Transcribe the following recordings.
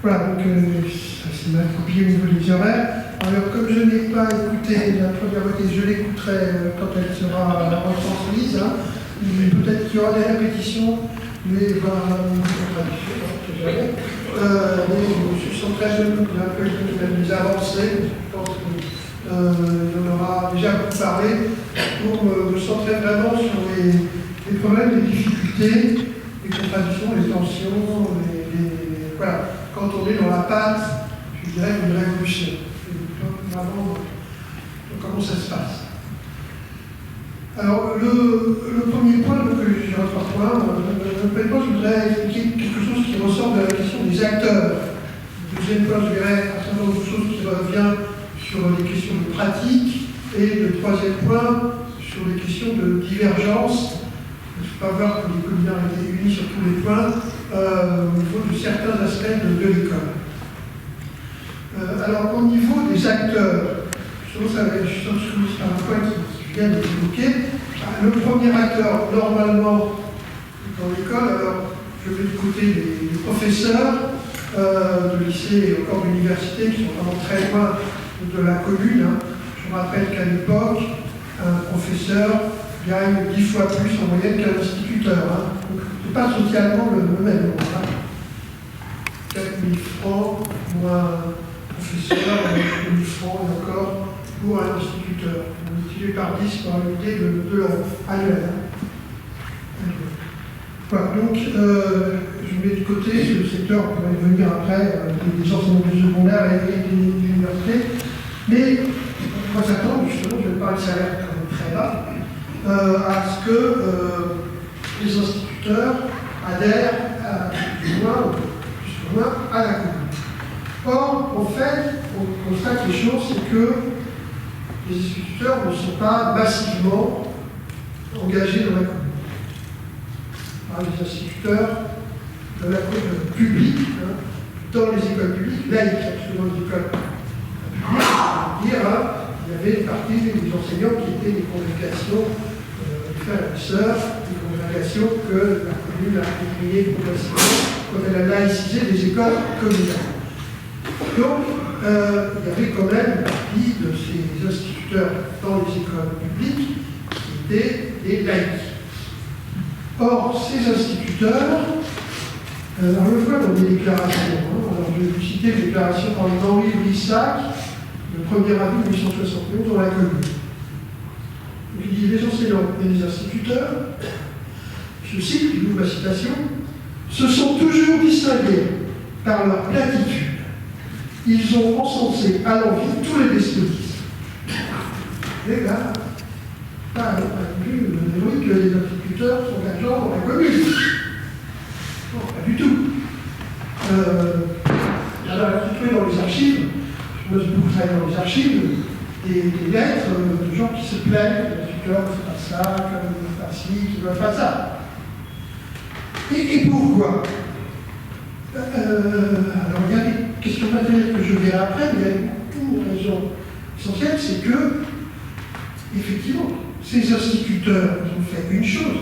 Voilà, donc ça c'est mal copié au niveau des horaires. Alors, comme je n'ai pas écouté la première moitié, je l'écouterai quand elle sera retransmise. Hein. Peut-être qu'il y aura des répétitions, mais des contradictions, jamais. Je sens très jeune, un peu des avancées. Je pense qu'il en aura déjà beaucoup parlé pour me centrer vraiment sur les problèmes, les difficultés, les contradictions, les tensions, voilà. Quand on est dans la patte, je dirais, d'une révolution. Vraiment, comment ça se passe. Alors, le premier point, donc, j'ai trois points. Le premier point, je voudrais expliquer quelque chose qui ressort de la question des acteurs. Le deuxième point, je verrai un certain nombre de choses qui revient sur les questions de pratique. Et le troisième point, sur les questions de divergence. Je ne peux pas voir que les communards étaient unis sur tous les points au niveau de certains aspects de l'école. Alors, au niveau des acteurs, je suis sur un point qui vient d'être évoqué. Le premier acteur, normalement, dans l'école, alors, je vais du côté des professeurs de lycée et encore d'université qui sont vraiment très loin de la commune. Hein. Je me rappelle qu'à l'époque, un professeur gagne 10 fois plus en moyenne qu'un instituteur. Hein. Donc, c'est pas socialement le même nombre. Hein. 4 000 francs, moins professeur, 4 000 francs et encore pour un instituteur. Multiplié par 10 pour l'unité de l'euro annuel. Hein. Voilà, donc je mets de côté ce secteur, on pourrait y venir après, des enseignements du secondaire et des universités. Mais on va s'attendre, justement, je vais parler de salaire quand même très bas, à ce que les instituteurs adhèrent plus ou moins à la commune. Or, en fait, on constate les choses, c'est que les instituteurs ne sont pas massivement engagés dans la commune. Les instituteurs de la commune publique, hein, dans les écoles publiques, laïques, parce que dans les écoles publiques, il y avait une partie des enseignants qui étaient des congrégations frères et sœurs, des congrégations que la commune a créées progressivement quand elle a laïcisé les écoles communales. Donc, il y avait quand même une partie de ces instituteurs dans les écoles publiques qui étaient des laïcs. Or, ces instituteurs, on le voit dans des déclarations. Alors, je vais vous citer une déclaration par Henri Brissac, le 1er avril 1871 dans la commune. Il dit les enseignants et les instituteurs, je cite, je vous ma citation, se sont toujours distingués par leur platitude. Ils ont encensé à l'envi tous les despotismes. Et là, pas vu que les instituteurs sont agents dans la commune. Non, pas du tout. J'avais retrouvé dans les archives, je me suis beaucoup travaillé dans les archives, des lettres de gens qui se plaignent, les instituteurs ne font pas ça, qu'ils ne font pas ci, qu'ils ne veulent pas ça. Et pourquoi alors il y a des questions matérielles que je verrai après, mais il y a une raison essentielle, c'est que, effectivement, ces instituteurs, ils ont fait une chose.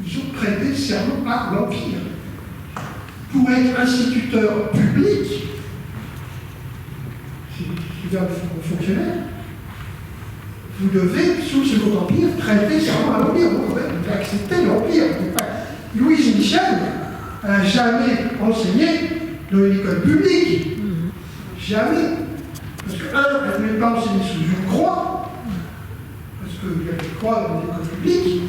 Ils ont prêté serment à l'Empire. Pour être instituteur public, c'est un fonctionnaire, vous devez, sous le Second Empire, prêter serment à l'Empire. Vous devez accepter l'Empire. Louise Michel n'a jamais enseigné dans une école publique. Jamais. Parce que, elle ne voulait pas enseigner sous une croix, parce qu'il y avait une croix dans les écoles publiques.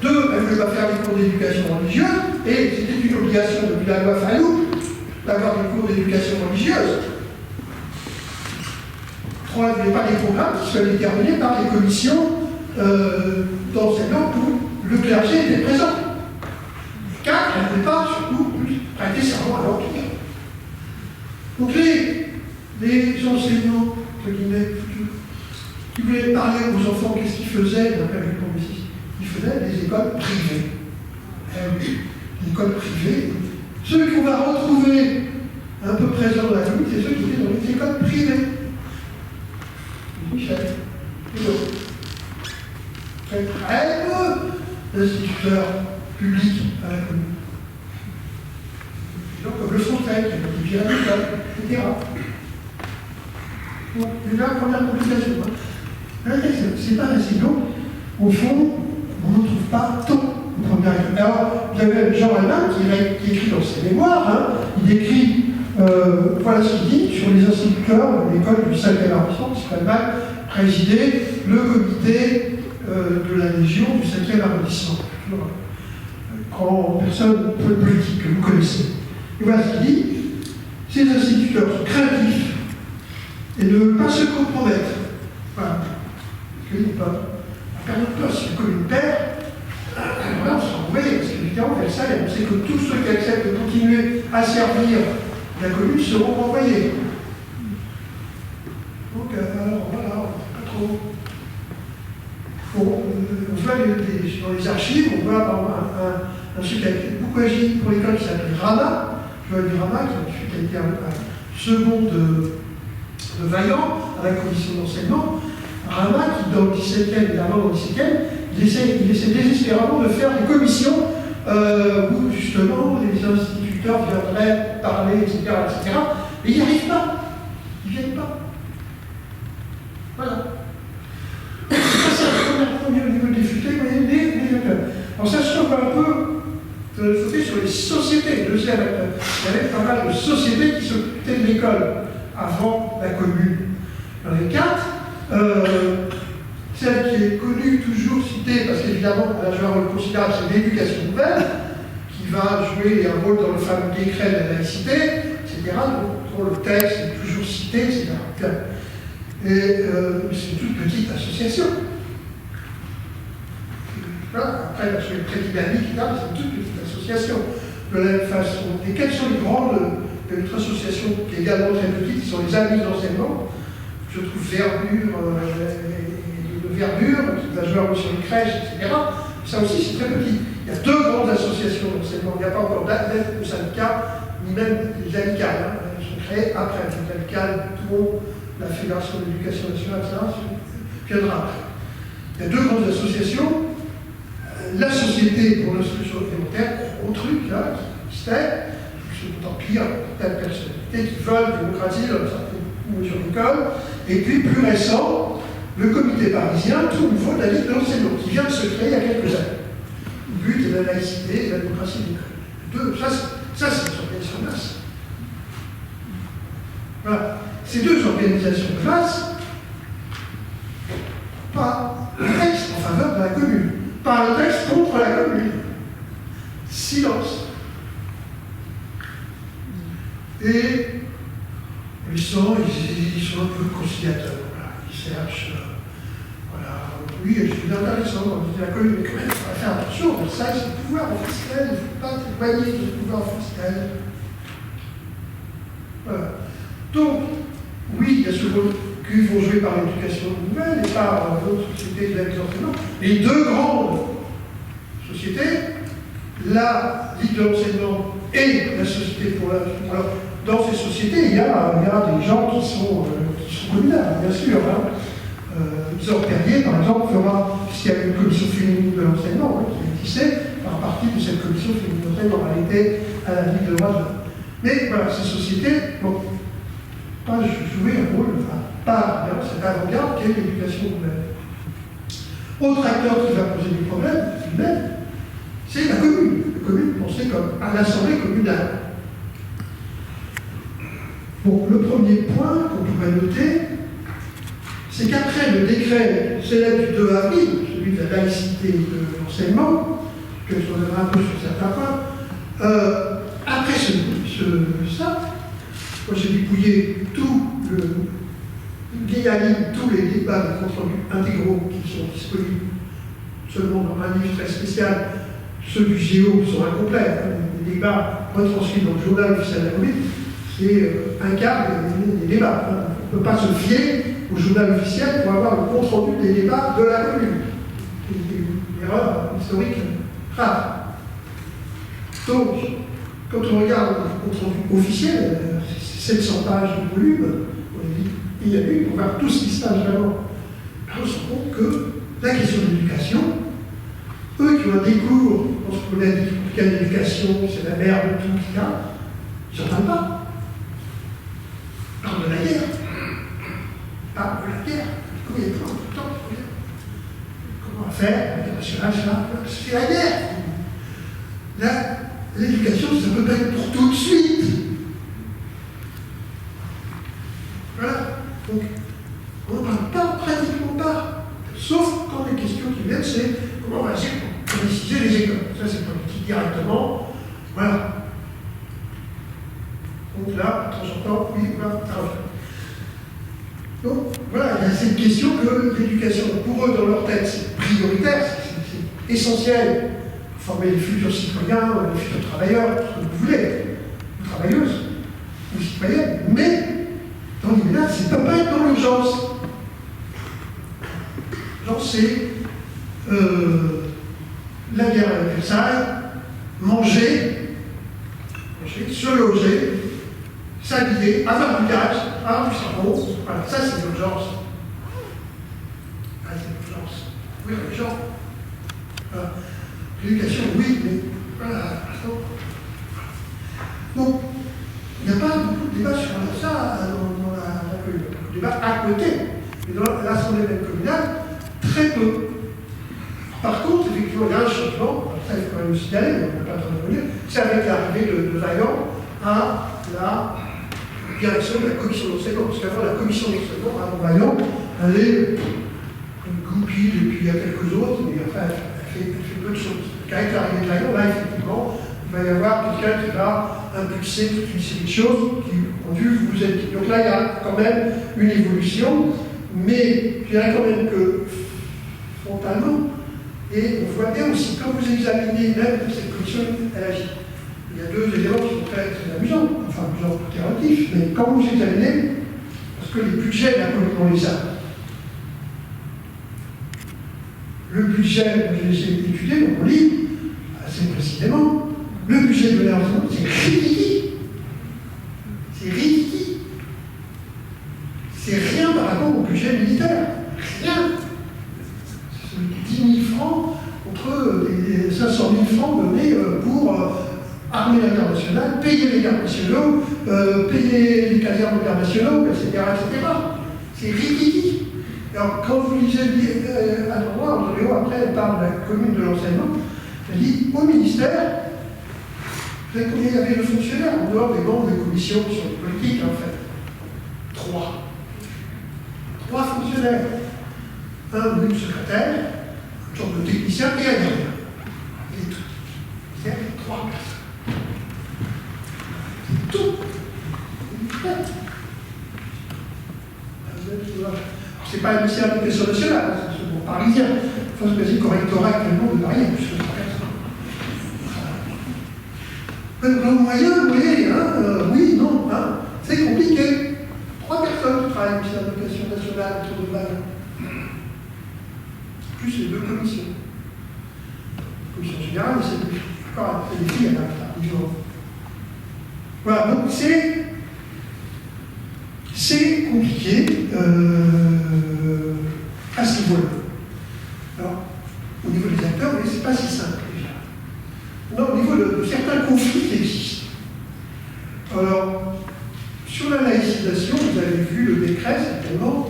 2, elle ne voulait pas faire des cours d'éducation religieuse, et c'était une obligation depuis la loi Fallou d'avoir des cours d'éducation religieuse. 3, elle ne voulait pas des programmes qui soient déterminés par les commissions d'enseignants où le clergé était présent. 4, elle ne voulait pas surtout prêter serment à l'Empire. Donc les enseignants, entre guillemets, qui voulaient parler aux enfants, qu'est-ce qu'ils faisaient, ils faisaient des écoles privées. Des écoles privées. Ceux qu'on va retrouver un peu présents dans la commune, c'est ceux qui étaient dans les écoles privées. Michel, et d'autres. Très peu d'instituteurs publics à la commune. gens comme Le Fontaine, qui a été viré à l'école, etc. Donc, déjà, première complication. C'est pas assez long. Au fond, on ne trouve pas tant de première école. Alors, vous avez Jean Albin qui écrit dans ses mémoires, hein, il écrit, voilà ce qu'il dit sur les instituteurs de l'école du 5e arrondissement, qui s'appelle présidé le comité de la Légion du 5e arrondissement. Grand personne politique que vous connaissez. Et voilà ce qu'il dit. Ces instituteurs sont craintifs et ne veulent pas se compromettre. Voilà. Parce qu'ils ne peuvent pas perdre de place. Si la commune perd, alors là, on s'en va, parce qu'évidemment, Versailles, on sait que tous ceux qui acceptent de continuer à servir la commune seront renvoyés. Donc, alors voilà, on ne sait pas trop. Bon, on voit dans les archives, on voit par exemple un truc qui a beaucoup agi pour l'école qui s'appelle Rama, Joël Rama, qui ensuite a été un second de Vaillant à la commission d'enseignement. Rama, qui dans le 17e et avant dans le 17e, il essaie désespérément de faire des commissions où justement les instituteurs viendraient parler, etc., etc. Mais il n'y arrive pas. Ils ne viennent pas. Voilà. Ça, c'est le premier niveau de difficulté, vous voyez, les acteurs. Alors ça se trouve un peu de côté sur les sociétés. Deuxième acteur. Il y avait pas mal de sociétés qui s'occupaient de l'école avant la commune. Dans les quatre, celle qui est connue, toujours citée, parce qu'évidemment, elle a joué un rôle considérable, c'est l'éducation nouvelle, qui va jouer un rôle dans le fameux décret de la laïcité, etc. Donc, le texte est toujours cité, etc. Et c'est une toute petite association. Voilà. Après, parce qu'elle est très dynamique, c'est une toute petite association. De la même façon. Et quelles sont les grandes de notre association, qui est également très petite, qui sont les amis d'enseignement? Je trouve Verdure, qui va jouer sur les crèches, etc. Ça aussi, c'est très petit. Il y a deux grandes associations d'enseignement. Il n'y a pas encore d'aide au syndicat, ni même les amicales. Hein. Elles sont créées après. Les amicales, dont la Fédération de l'éducation nationale, etc., viendra après. Il y a deux grandes associations. La Société pour l'instruction élémentaire, gros truc, là, qui existait, qui sont tant pire, telle personnalité, qui veulent démocratiser dans une certaine mesure d'école. Et puis, plus récent, le comité parisien, tout nouveau de la Ligue de l'enseignement, qui vient de se créer il y a quelques années. Le but est la laïcité et la démocratie de l'école. Ça, c'est des organisations de masse. Voilà. Ces deux organisations de masse, pas un texte en faveur de la commune, pas un texte contre la commune. Silence. Et ils sont un peu conciliateurs. Voilà. Ils cherchent. Voilà. Oui, c'est intéressant. On dit la commune, mais quand même, il faut faire attention. Ça, c'est le pouvoir officiel. Il ne faut pas s'éloigner du pouvoir officiel. Voilà. Donc, oui, il y a ce rôle qui vont jouer par l'éducation nouvelle et par d'autres sociétés de l'enseignement. Les deux grandes sociétés, la Ligue de l'enseignement et la Société pour la. Alors, dans ces sociétés, il y a des gens qui sont communards, bien sûr. Hein. Xor Perrier, par exemple, fera, puisqu'il y a une commission féminine de l'enseignement, hein, qui existait, fera partie de cette commission féminine de l'enseignement. Elle était à la Ligue de l'enseignement. Mais voilà, ces sociétés n'ont pas joué un rôle, pas dans cette avant-garde qu'est l'éducation nouvelle. Autre acteur qui va poser des problèmes, lui-même, c'est la commune. La commune pensée comme à l'Assemblée communale. Bon, le premier point qu'on pourrait noter, c'est qu'après le décret célèbre du 2 avril, celui de la laïcité de l'enseignement, que je reviendrai un peu sur certains points, après ça, moi j'ai dépouillé tous les débats de compte rendu intégraux qui sont disponibles seulement dans un livre très spécial. Ceux du Géo sont incomplets. Hein. Les débats retranscrits dans le journal officiel de la commune, c'est un quart des débats. Hein. On ne peut pas se fier au journal officiel pour avoir le compte rendu des débats de la commune. C'est une erreur historique grave. Donc, quand on regarde le compte rendu officiel, c'est 700 pages de volume, on dit, il y a eu, pour voir tout ce qui se passe vraiment. On se rend compte que la question de l'éducation, eux qui ont un décours, je pense qu'on a dit qu'une éducation, c'est la mère de tout, etc., Ils n'en parlent pas. Ils parlent de la guerre. Ils parlent de la guerre. Comment il y a tout le temps. Comment faire l'international, c'est la guerre. Là, l'éducation, ça peut pas être pour tout de suite. Voilà. Donc, on n'en parle pas, pratiquement pas. Sauf quand les questions qui viennent, c'est comment on va agir pour préciser les écoles. Ça, c'est politique directement. Voilà. Donc là, de temps en temps, oui, voilà, ça revient. Donc, voilà, il y a cette question que l'éducation, pour eux, dans leur tête, c'est prioritaire, c'est essentiel pour former les futurs citoyens, les futurs travailleurs, tout ce que vous voulez, ou travailleuses, ou citoyennes, mais dans l'immédiat, ça ne peut pas être dans l'urgence. L'urgence, c'est la guerre avec Versailles, manger, se loger, s'habiller, avoir du gaz, avoir du savon. Voilà, ça c'est l'urgence. Ah, c'est l'urgence. Oui, l'urgence. Voilà. L'éducation, oui, mais voilà. Donc, il n'y a pas beaucoup de débat sur ça dans la commune. Débat à côté. Mais dans l'Assemblée communale, très peu. Par contre, effectivement, il y a un changement, ça il faut quand même le signaler, mais on ne peut pas trop revenir, c'est avec l'arrivée de Vaillant à la direction de la commission d'enseignement. Parce qu'avant, la commission d'enseignement, avant Vaillant, elle est une goupille, et puis il y a quelques autres, mais enfin, elle fait peu de choses. Avec l'arrivée de Vaillant, là, effectivement, il va y avoir quelqu'un qui va impulser toute une série de choses qui ont dû vous aider. Donc là, il y a quand même une évolution, mais je dirais quand même que, frontalement, et on voit bien aussi, quand vous examinez même cette commission, elle agit. Il y a deux éléments qui sont très amusants, enfin amusants tout est relatif, mais quand vous examinez, parce que les budgets de la commune, on les a. Le budget, je les ai étudiés dans mon livre, assez précisément, le budget de l'enseignement, c'est ridicule. C'est ridicule. C'est rien par rapport au budget militaire. Rien. 10 000 francs contre les 500 000 francs donnés pour armer internationale, payer les gardes nationaux, payer les casernes internationaux, etc., etc. C'est ridicule. Alors, quand vous lisez à l'endroit, après, elle parle de la commune de l'enseignement, elle dit au ministère, vous savez combien il y avait de fonctionnaires en dehors des membres des commissions sur les politiques, en fait 3. 3 fonctionnaires. Un ou une secrétaire, une sorte de technicien et un gardien. Et tout. C'est 3 personnes. C'est tout. C'est pas un ministère de l'Éducation nationale, c'est ce mot parisien. Il faut se baser correctorat actuellement de Paris, plus que 3 personnes. Dans le moyen, vous voyez, oui, non, c'est compliqué. 3 personnes qui travaillent au ministère de l'Éducation nationale autour de Vaillant. Plus les 2 commissions. La commission générale, c'est des filles à la voilà, donc c'est compliqué à ce niveau-là. Alors, au niveau des acteurs, mais c'est pas si simple déjà. Non, au niveau de certains conflits qui existent. Alors, sur la laïcisation, vous avez vu le décret, certainement,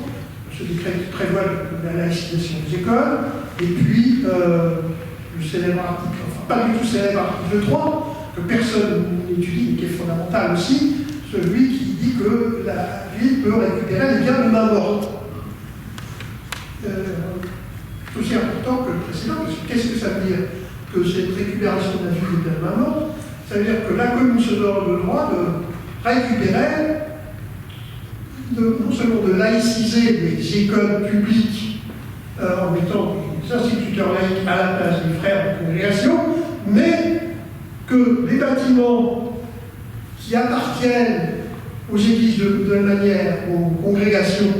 ce décret qui prévoit la laïcisation des écoles, et puis le célèbre article, enfin pas du tout célèbre article 3, que personne n'étudie, mais qui est fondamental aussi, celui qui dit que la ville peut récupérer les biens de main morte. C'est aussi important que le précédent, parce que qu'est-ce que ça veut dire? Que cette récupération de la ville des biens de main morte, ça veut dire que la commune se donne le droit de récupérer, non seulement de laïciser les écoles publiques en mettant des instituteurs laïcs à la place des frères de congrégation, mais que les bâtiments qui appartiennent aux églises de manière, aux congrégations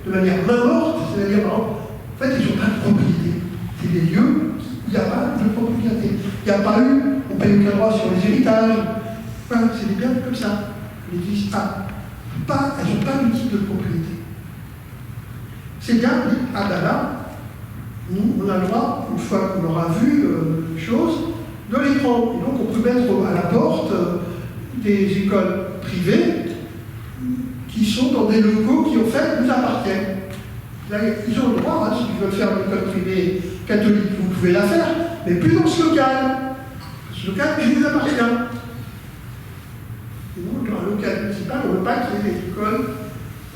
de manière main morte, c'est-à-dire en fait ils n'ont pas de propriété. C'est des lieux où il n'y a pas de propriété. Il n'y a pas eu, on ne paye aucun droit sur les héritages. Voilà, c'est des biens comme ça. L'Église a. Elles n'ont pas de type de propriété. C'est bien, oui, ah ben là, nous, on a le droit, une fois qu'on aura vu les choses, de les prendre. Et donc on peut mettre à la porte des écoles privées qui sont dans des locaux qui, en fait, nous appartiennent. Ils ont le droit, hein, si ils veulent faire une école privée catholique, vous pouvez la faire, mais plus dans ce local. Ce local, il vous appartient. Et donc, dans un local municipal, on ne veut pas qu'il y ait des écoles,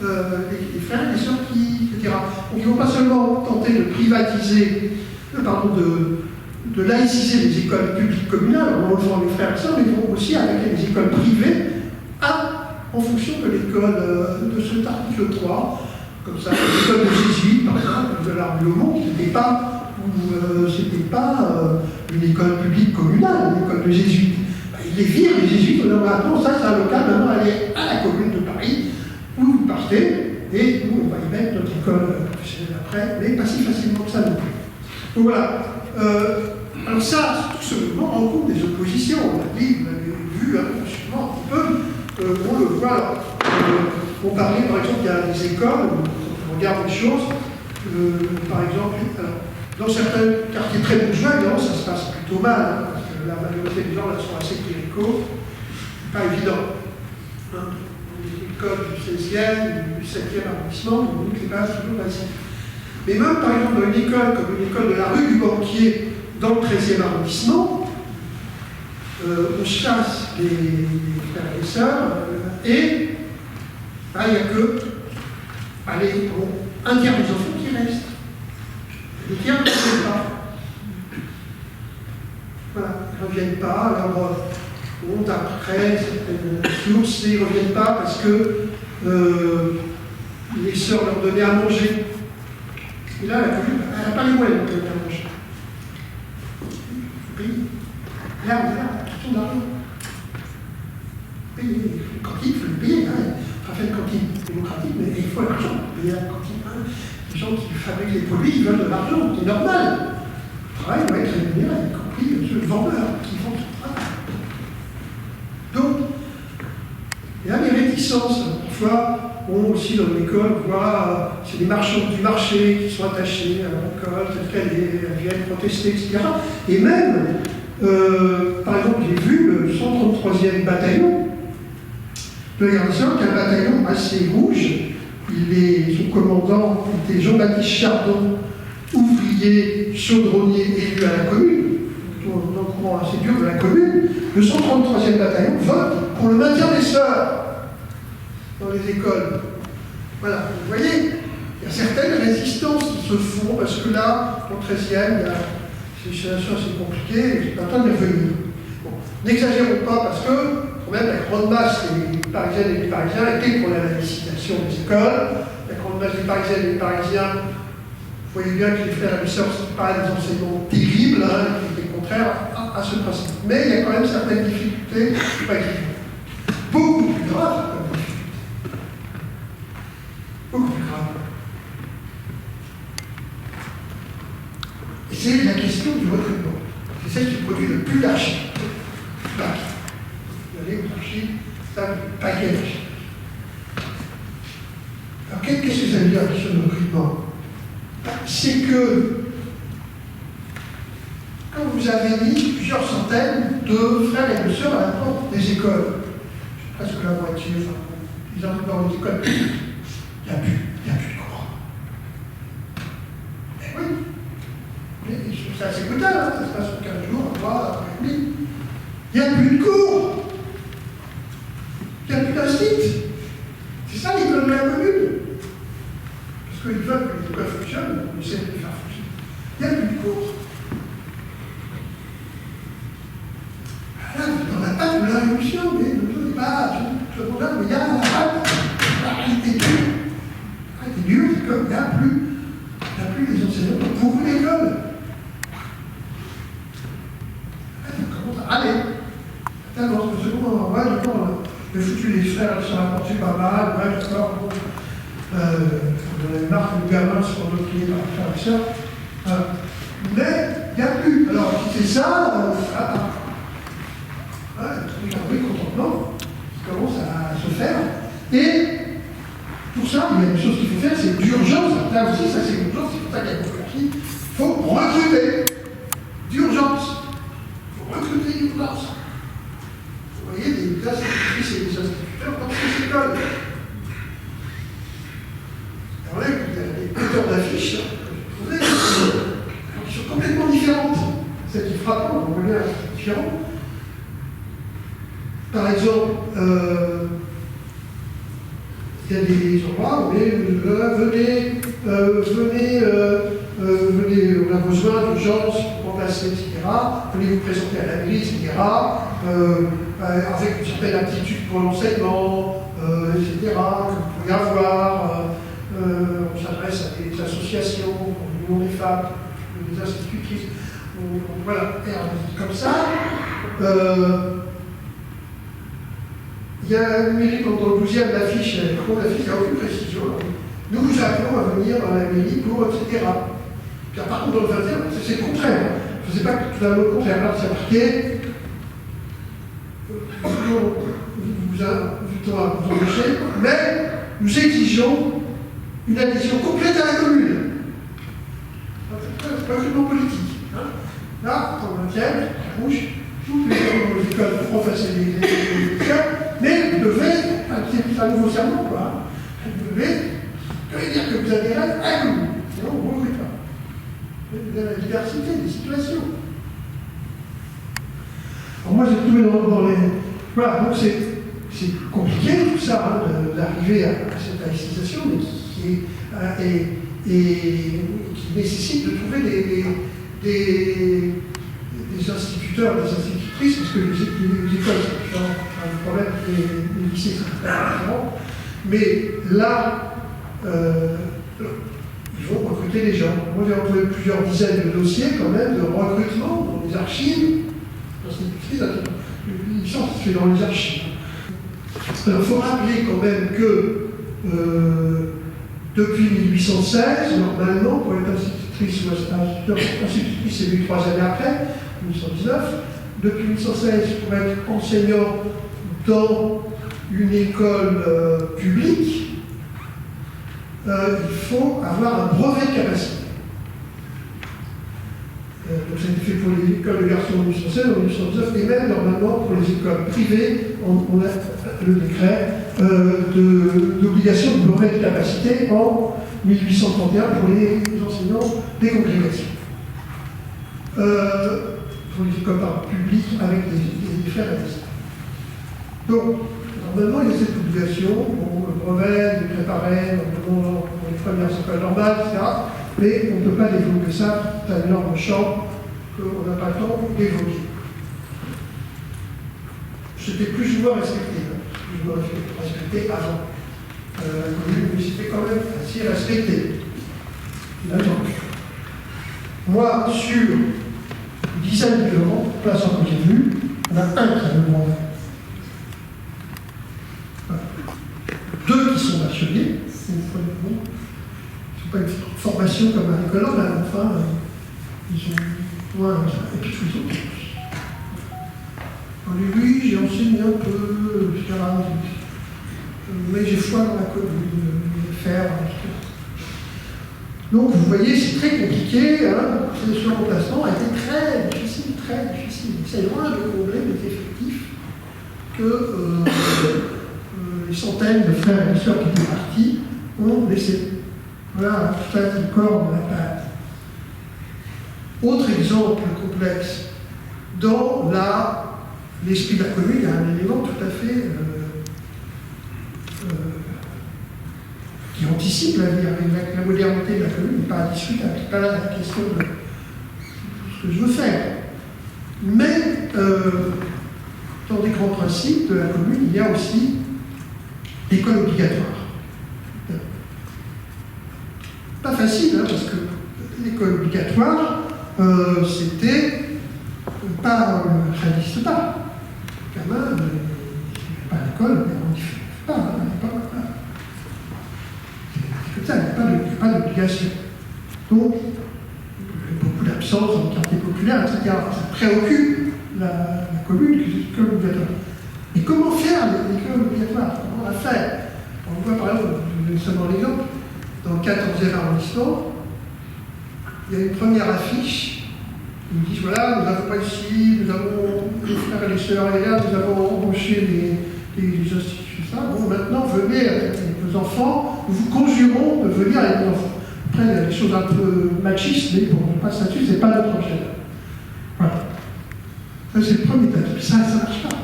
des frères et des sœurs etc. Donc, ils ne vont pas seulement tenter de privatiser, de laïciser les écoles publiques communales en enlevant les frères et sœurs, mais ils vont aussi avec les écoles privées en fonction de l'école de cet article 3. Comme ça, l'école de jésuites, par exemple, de l'Armée-Aumont, qui n'était pas, une école publique communale, une école de jésuites. Ils les virent, les jésuites, on leur dit maintenant, ça c'est un local, maintenant allez à la commune de Paris, où vous partez, et nous on va y mettre notre école professionnelle après, mais pas si facilement que ça non plus. Donc voilà. Alors ça, tout ce mouvement rencontre des oppositions. On a dit, vous l'avez vu, sûrement un petit peu, on le voit. On parlait, par exemple, il y a des écoles où on regarde les choses, par exemple, dans certains quartiers très bourgeois, évidemment, ça se passe plutôt mal, hein, parce que la majorité des gens là sont assez cléricaux, c'est pas évident. Hein. Les écoles du 16e, du 7e arrondissement, donc c'est pas toujours facile. Mais même, par exemple, dans une école comme une école de la rue du Banquier, dans le 13e arrondissement, on chasse les frères et les sœurs, et il n'y a que, un tiers des enfants qui restent. Les tiers ne reviennent pas. Voilà, ils ne reviennent pas. Alors, d'après certaines sources, ils ne reviennent pas parce que les sœurs leur donnaient à manger. Et là, la commune, elle n'a pas les moyens de donner à manger. Il faut payer. Là, on est là, question d'argent. Payer. Une cantine, il faut le payer. Hein. On fait une cantine démocratique, mais il faut l'argent pour payer la cantine. Hein. Les gens qui fabriquent les produits, ils veulent de l'argent, c'est normal. Le travail doit être rémunéré, y compris le vendeur qui vend son travail. Donc, il y a des réticences. Parfois, aussi dans l'école, on voit c'est des marchands du marché qui sont attachés à l'école, telle qu'elle est, elles viennent protester, etc. Et même, par exemple, j'ai vu le 133e bataillon de la garde des Sceaux, qui est un bataillon assez rouge. Son commandant était Jean-Baptiste Chardon, ouvrier chaudronnier élu à la commune, dans un courant assez dur de la commune. Le 133e bataillon vote pour le maintien des sœurs dans les écoles. Voilà, vous voyez, il y a certaines résistances qui se font, parce que là, au 13e, il y a des situations assez compliquées, et j'ai pas le temps d'y revenir. Bon, n'exagérons pas, parce que, quand même, la grande masse des Parisiennes et des Parisiens était pour la laïcisation des écoles. La grande masse des Parisiennes et des Parisiens, vous voyez bien que les frères et les sœurs, ce n'est pas des enseignements terribles, hein, qui étaient contraires à ce principe. Mais il y a quand même certaines difficultés, pas évidentes. Beaucoup plus graves, comme difficultés. Beaucoup plus graves. Et c'est la question du recrutement. C'est celle qui produit le plus d'archives. Vous allez aux archives, ça, le paquet d'archives. Alors, qu'est-ce que ça veut dire, la question du recrutement? C'est que, quand vous avez mis plusieurs centaines de frères et de sœurs à la porte des écoles, presque la moitié, enfin, ils entrent dans les écoles, il n'y a plus de cours. Eh oui. C'est assez brutal, hein, ça se passe en 15 jours, 3, après demi. Il n'y a plus de cours. Il n'y a plus d'instit. C'est ça l'école de la commune. Parce qu'ils veulent que les écoles fonctionnent, on essaie de les faire fonctionner. Il n'y a plus de cours. Là, on n'a pas de la révolution, mais le débat, ce monde-là, mais il y a la réalité dure. La réalité dure, c'est qu'il n'y a plus les enseignants pour l'école. Ça commence à aller. Dans ce second moment, ouais, d'accord, le foutu des frères se rapportait pas mal, ouais, d'accord, bon. On avait marre que le gamin soit endoctriné par les frères et sœurs. Mais il n'y a plus. Alors, c'est ça, il y a un vrai contentement qui commence à se faire. Et pour ça, il y a une chose qu'il faut faire, c'est d'urgence. Là aussi, ça c'est une chose, c'est pour ça qu'il y a beaucoup de il faut recruter. D'urgence. Il faut recruter d'urgence. Vous voyez, là, c'est ça qui est frappant, on voit bien, c'est différent. Par exemple, il y a des endroits où venez, on a besoin d'urgence pour remplacer, etc. Venez vous présenter à la mairie, etc. Avec une certaine aptitude pour l'enseignement, etc. que vous pouvez avoir. On s'adresse à des associations, l'Union des femmes, des institutrices. Voilà, comme ça. Il y a une mairie, quand on le 12e, l'affiche, il n'y a aucune précision. Nous vous appelons à venir dans la mairie pour, etc. Puis, par contre, dans le 21, c'est le contraire. Je ne sais pas que tout à l'heure, le contraire, là, c'est marqué. Vous embaucher, mais nous exigeons une adhésion complète à la commune. C'est pas seulement politique. Hein. Là, dans le 20e, rouge, toutes les écoles pourront passer les écoles, mais vous devez, c'est un nouveau serment, quoi. Vous devez dire que vous adhérez à la commune, sinon vous ne mourrez pas. Vous avez la diversité des situations. Alors moi, j'ai trouvé dans les... Voilà, donc c'est compliqué tout ça, hein, d'arriver à cette laïcisation, mais qui nécessite de trouver des instituteurs, des institutrices, parce que les écoles, c'est un problème, les lycées, c'est différent. Mais là, ils vont recruter des gens. Moi, j'ai retrouvé plusieurs dizaines de dossiers, quand même, de recrutement dans les archives. Ils sont faits dans les archives. Alors, il faut rappeler quand même que depuis 1816, normalement, pour être institutrice ou institutrice, c'est venu 3 années après, 1819, depuis 1816, pour être enseignant dans une école publique, il faut avoir un brevet de capacité. Donc ça a été fait pour les écoles de garçons en 1816, en 1819, et même normalement pour les écoles privées, on a le décret d'obligation de brevet de capacité en 1831 pour les enseignants des congrégations. Pour les écoles publiques avec des frais d'investissement. Donc, normalement, il y a cette obligation, le brevet, de préparer dans les premières écoles normales, etc. Mais on ne peut pas développer ça, c'est un énorme champ qu'on n'a pas le temps d'évoquer. C'était plus ou moins respecté, plus ou moins respecté avant la commune, mais c'était quand même assez respecté. Moi, sur une dizaine de places que j'ai vues, on a un qui a le brevet. Deux qui sont bacheliers, pas une formation comme à l'école normale, enfin, ils ont. Ouais, et puis tous les autres. Au début, j'ai enseigné un peu, etc. Mais j'ai foi dans la commune, de faire. Donc, vous voyez, c'est très compliqué. Hein. Ce remplacement a été très difficile, très difficile. C'est loin de combler les effectifs que les centaines de frères et sœurs qui étaient partis ont laissé. Voilà, tout ça, le corps de la pâte. Autre exemple complexe, dans l'esprit de la commune, il y a un élément tout à fait qui anticipe la vie, avec la modernité de la commune, n'est pas discutable, c'est pas là la question de ce que je veux faire. Mais dans des grands principes de la commune, il y a aussi l'école obligatoire. Pas facile, hein, parce que l'école obligatoire, c'était pas, ça n'existe pas. Le gamin, il ne fait pas à l'école, mais on ne fait pas à l'époque. C'est comme ça, il n'y a pas d'obligation. Donc, beaucoup d'absences dans le quartier populaire, etc. Ça préoccupe la commune que c'est l'école obligatoire. Et comment faire l'école obligatoire? Comment la faire? On voit par exemple, je vais donner seulement l'exemple, dans le 14e arrondissement, il y a une première affiche. Ils me disent voilà, nous avons pas ici, nous avons les frères et les sœurs et là, nous avons embauché les instituts, ça. Bon, maintenant, venez avec vos enfants, nous vous conjurons de venir avec vos enfants. Après, il y a des choses un peu machistes, mais bon, pas statut, c'est pas notre objet. Voilà. C'est le premier tâche. Ça ne marche pas. Ça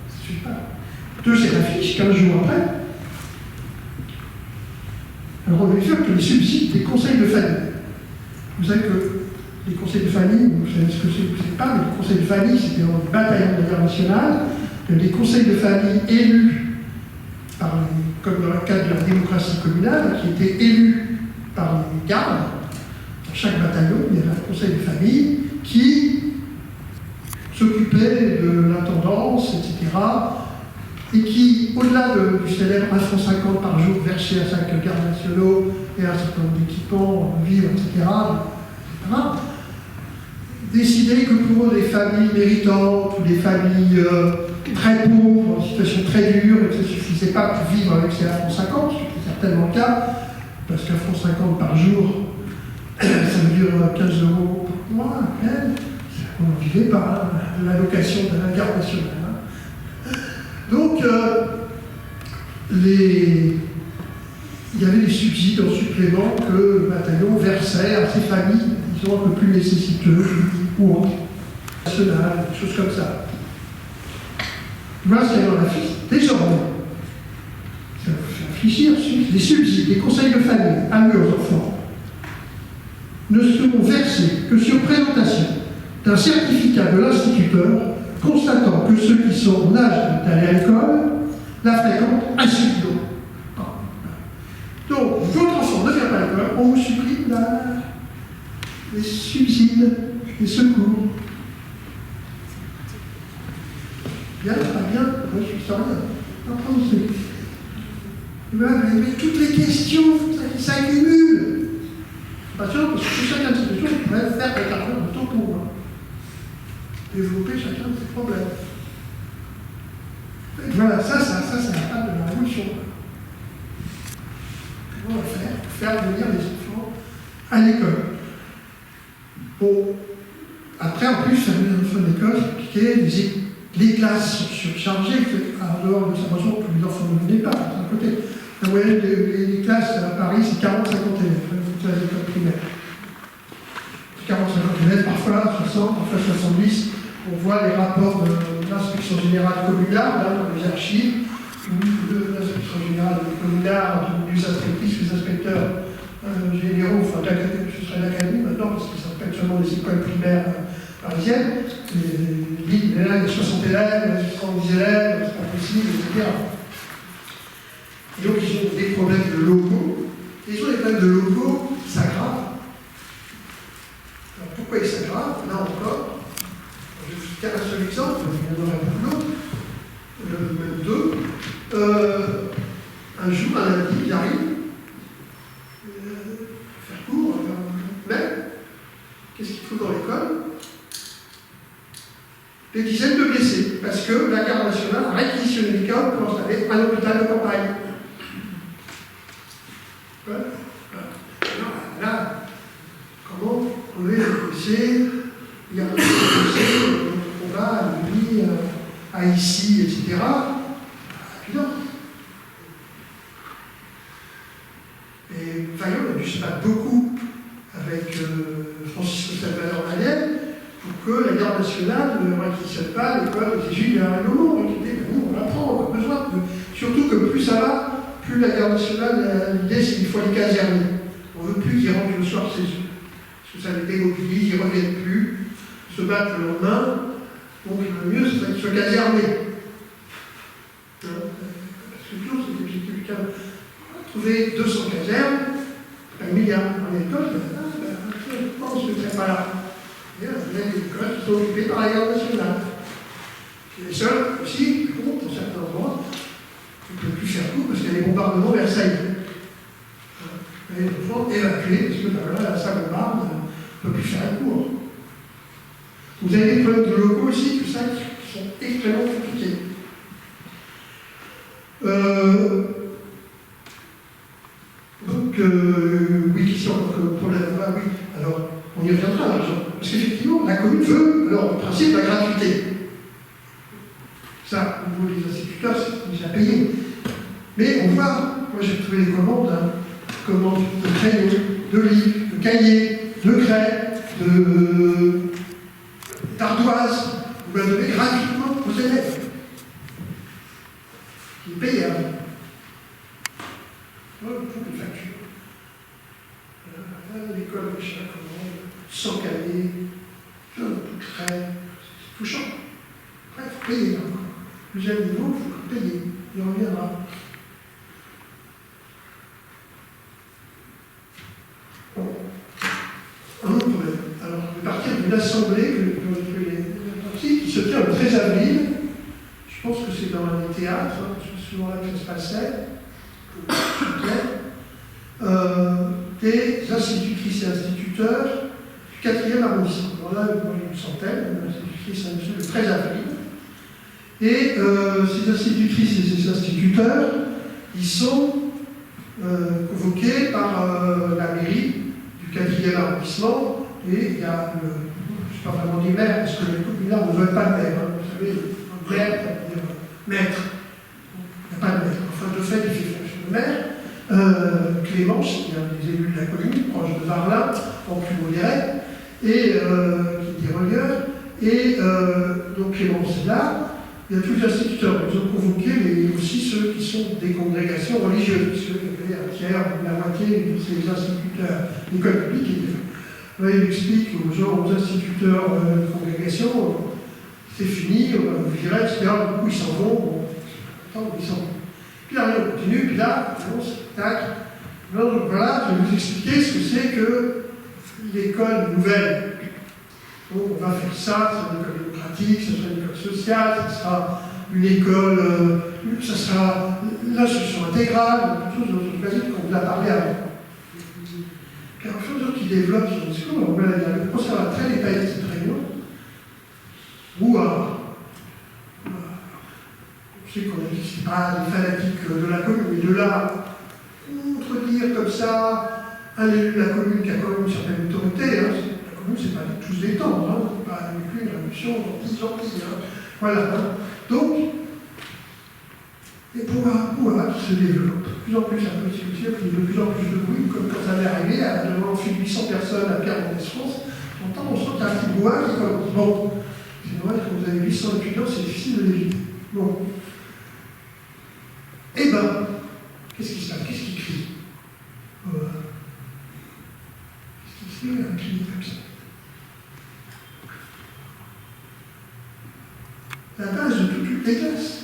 ne suffit pas. 2, c'est l'affiche, 15 jours après. Alors on veut dire que les subsides des conseils de famille. Vous savez que les conseils de famille, vous savez ce que c'est, vous ne savez pas, mais les conseils de famille, c'était dans le bataillon de la guerre nationale. Les conseils de famille élus, comme dans le cadre de la démocratie communale, qui étaient élus par les gardes. Dans chaque bataillon, il y avait un conseil de famille qui s'occupait de l'intendance, etc. Et qui, au-delà du célèbre 1,50 € par jour versé à 5 gardes nationaux et à un certain nombre d'équipements, vivres, etc., décidait que pour les familles méritantes ou les familles très pauvres, en situation très dure, et que ça ne suffisait pas pour vivre avec ces 1,50 €, ce qui est certainement le cas, parce qu'1,50 € par jour, ça veut dire 15 € par mois, à peine. On n'en vivait pas, l'allocation de la garde nationale. Donc, il y avait des subsides en supplément que le bataillon versait à ces familles, disons, un peu plus nécessiteuses, ou autres, nationales, des choses comme ça. Voilà ce qu'il y a dans la fiche. Désormais, c'est un fichier ensuite, les subsides, les conseils de famille alloués aux enfants ne seront versés que sur présentation d'un certificat de l'instituteur constatant que ceux qui sont en âge d'aller à l'école la fréquentent assidûment. Donc, votre enfant ne vient pas à l'école, on vous supprime les subsides, les secours. Bien, pas bien, moi je suis historien. Mais toutes les questions qui s'accumulent. Pas sûr, parce que chaque institution pourrait faire des carrières de ton tour. Développer chacun de ses problèmes. Et voilà, ça c'est la part de la révolution. Comment on va faire pour faire venir les enfants à l'école. Bon, après, en plus, faire venir les enfants à l'école, c'est compliqué, les classes sont surchargées, en dehors de sa raison que les enfants ne venaient pas, d'un côté. La moyenne des classes à Paris, c'est 40-50 élèves, toutes les écoles primaires. 40-50 élèves, parfois 60, parfois 70. On voit les rapports de l'inspection générale communale, dans les archives, ou de l'inspection générale communale, des inspectrices, des inspecteurs généraux, enfin, ce serait l'académie maintenant, parce que ça s'appelle seulement les écoles primaires parisiennes. Il y a 60 élèves, 70 élèves, c'est pas possible, etc. Et donc, ils ont des problèmes de locaux. Et ils ont des problèmes de locaux qui s'aggravent. Alors, pourquoi ils s'aggravent? Là encore, je vais vous citer un seul exemple, il y en aurait beaucoup d'autres, même deux. Un jour, un lundi, il arrive, faire cours, mais qu'est-ce qu'il faut dans l'école? Des dizaines de blessés, parce que la garde nationale a réquisitionné l'école pour installer un hôpital de campagne. Voilà. Alors, là, comment on est blessé? Il y a un on va à lui, à ici, etc. Évident. Et Vaillant a dû se battre beaucoup avec Francisco Salvador Allende pour que la garde nationale ne réquisitionne pas l'école des Jésuites à Lomont. Nous, on l'apprend, on a besoin. Surtout que plus ça va, plus la garde nationale, l'idée c'est qu'il faut les caserner. On ne veut plus qu'ils rentrent le soir chez eux. Parce que ça les démobilise, ils ne reviennent plus. Se battre le lendemain, donc le mieux c'est qu'ils soient casernés. Parce que toujours c'est l'objectif. Trouver 200 casernes, 1 milliard en école, je pense que ce n'est pas là. Il y a des écoles qui sont occupées par la garde nationale. C'est les seuls aussi, dans certains endroits, qui ne peuvent plus faire cours parce qu'il y a des bombardements Versailles. Et les enfants évacués parce que là, la salle de barbe ne peut plus faire un cours. Vous avez des problèmes de locaux aussi, tout ça, qui sont extrêmement compliqués. Oui, question, problème. Ah, oui, alors, on y reviendra à l'argent. Parce qu'effectivement, la commune veut, alors, le principe de la gratuité. Ça, au niveau des instituteurs, c'est déjà payé. Mais on voit, moi j'ai trouvé des commandes, commandes de crayons, de livres, de cahiers, de craie, d'ardoises. ardoise, on va donner gratuitement aux élèves. Qui est payable. Pour les factures. L'école de chaque commande, sans cahier, tout frais, c'est touchant. Après, il faut payer encore. Deuxième niveau, il faut payer. Il reviendra. Bon. Un autre problème. Alors, je vais partir d'une assemblée qui se tient le 13 avril. Je pense que c'est dans un théâtre, hein, c'est souvent là que ça se passait. Des institutrices et instituteurs du 4e arrondissement. Alors là, une centaine d'institutrices et instituteurs le 13 avril. Et ces institutrices et ces instituteurs, ils sont convoqués par la mairie du 4e arrondissement. Et il y a je ne sais pas vraiment dire maire, parce que les communards ne veulent pas de maire. Hein. Vous savez, un maire, ça veut dire maître. Il n'y a pas de maire. Enfin, de fait, il fait fonction de maire. Clémence, qui est un des élus de la commune, proche de Varlin, en plus modéré, et qui est relieur. Et donc Clémence est là. Il y a tous les instituteurs. Ils ont convoqué, mais aussi ceux qui sont des congrégations religieuses, puisqu'il y avait un tiers, la moitié de ces instituteurs d'école publique. Là, il explique aux gens, aux instituteurs de congrégation, c'est fini, on va vous virer, etc. Du coup, ils s'en vont. Bon, ils s'en vont. Puis là, on continue, puis là, tac. Alors, donc voilà, je vais vous expliquer ce que c'est que l'école nouvelle. Donc, on va faire ça, c'est une école démocratique, ce sera une école sociale, ce sera une école, ce sera l'instruction intégrale, quelque chose de basique qu'on vous a parlé avant. Quelque chose qui développe son discours, on va dire, le conservateur très détaillé de cette réunion, ou je sais qu'on a dit que ce n'est pas les fanatiques de la commune, mais de là, contredire comme ça un élu de la commune qui a quand même une certaine autorité, hein, la commune, c'est pas tous des temps, hein, c'est pas non plus une révolution en 10 ans, hein, voilà. Hein. Donc, les pouvoirs qui se développent, de plus en plus un peu aussi, de plus en plus de bruit, comme quand ça m'est arrivé, devant 800 personnes à Pierre-Mendès-France, on sent qu'il y a un petit pouvoir qui commence. Bon, c'est normal que vous avez 800 étudiants, c'est difficile de l'éviter. Bon. Eh bien, qu'est-ce qui se passe? Qu'est-ce qui crie? Qu'est-ce qui fait un cri comme ça? La base de toutes les classes.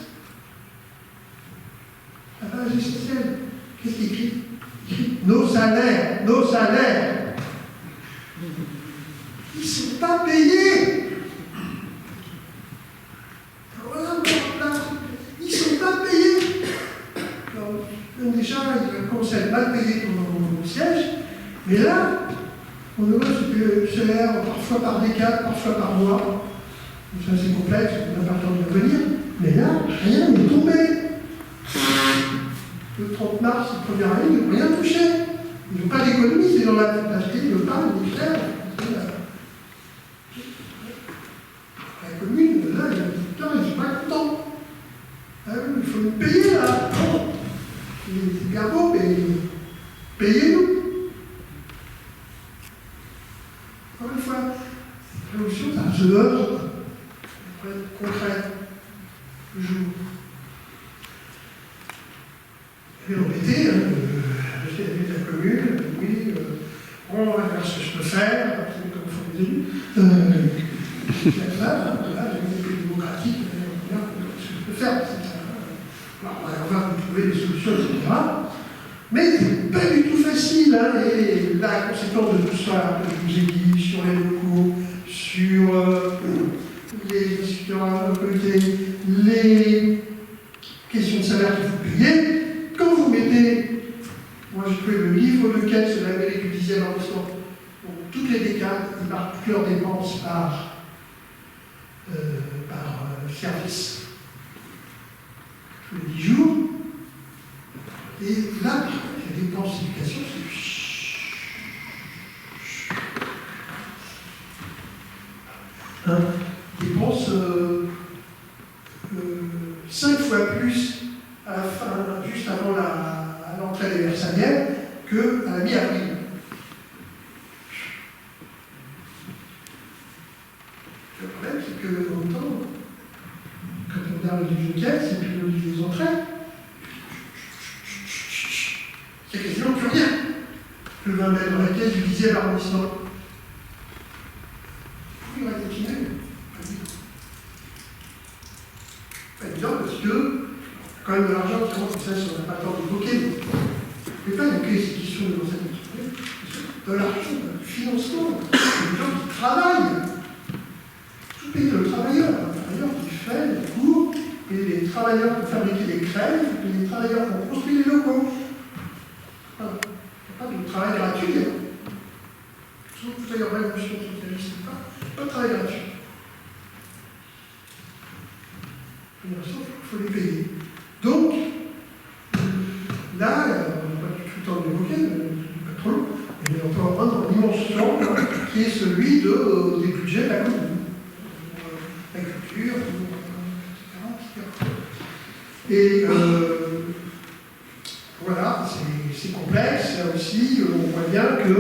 La base essentielle. Qu'est-ce qu'il crie? Il crie nos salaires, nos salaires. Ils ne sont pas payés. Ils ne sont pas payés. Donc déjà, ils commencent à être mal payés pour le siège, mais là, on voit ce salaire parfois par décade, parfois par mois. Ça c'est complexe, on n'a pas le temps de revenir, mais là, rien n'est tombé. Le 30 mars, la première année, ils n'ont rien touché. Ils n'ont pas d'économie, c'est dans la tâcherie, le pain, le ministère. La commune, là, il y a des putain, ils ne sont pas contents. Ah oui, il faut nous payer là. Bon. C'est bien beau, mais payez-nous. Encore une fois, la révolution, ça se heurte. Concret, le jour. Et embêté, le chef de la commune, oui, on va voir ce que je peux faire, comme font les élus. Là, j'ai une démocratique, on va voir ce que je peux faire. On va vous trouver des solutions, etc. Mais c'est pas du tout facile, hein, et la conséquence de tout ça, je vous ai dit, sur les locaux, sur les instituteurs à recruter, les questions de salaire qu'il faut payer, quand vous mettez, moi j'ai trouvé le livre de quête sur la mairie du 10e arrondissement, donc toutes les décades, ils marquent toutes leurs dépenses par service, tous les 10 jours, et là, les dépenses d'éducation, c'est dépense 5 fois plus à la fin, juste avant l'entrée des Versaillais, qu'à la mi-avril. Le problème, c'est que en même temps, quand on regarde le livre de caisse et puis le livre des entrées, il n'y a quasiment plus rien. Le 20 mètres dans la caisse du 10e arrondissement. Il va continuer. Pas évident parce que quand même de l'argent qui rentre, ça, si on n'a pas le temps d'évoquer, mais pas une question de l'enseignement, de l'argent, du financement, des gens qui travaillent. Tout payer le travailleur qui fait les cours, et les travailleurs pour fabriquer des crèmes, et les travailleurs pour construire les locaux. Voilà. Il n'y a pas de travail gratuit. Sauf que vous avez une révolution socialiste, pas de travail gratuit. Il faut les payer. Donc, là, on n'a pas tout le temps d'évoquer, pas trop long, mais on peut en prendre un immense champ qui est celui des budgets de la commune. La culture, etc. Et voilà, c'est complexe. Là aussi, on voit bien que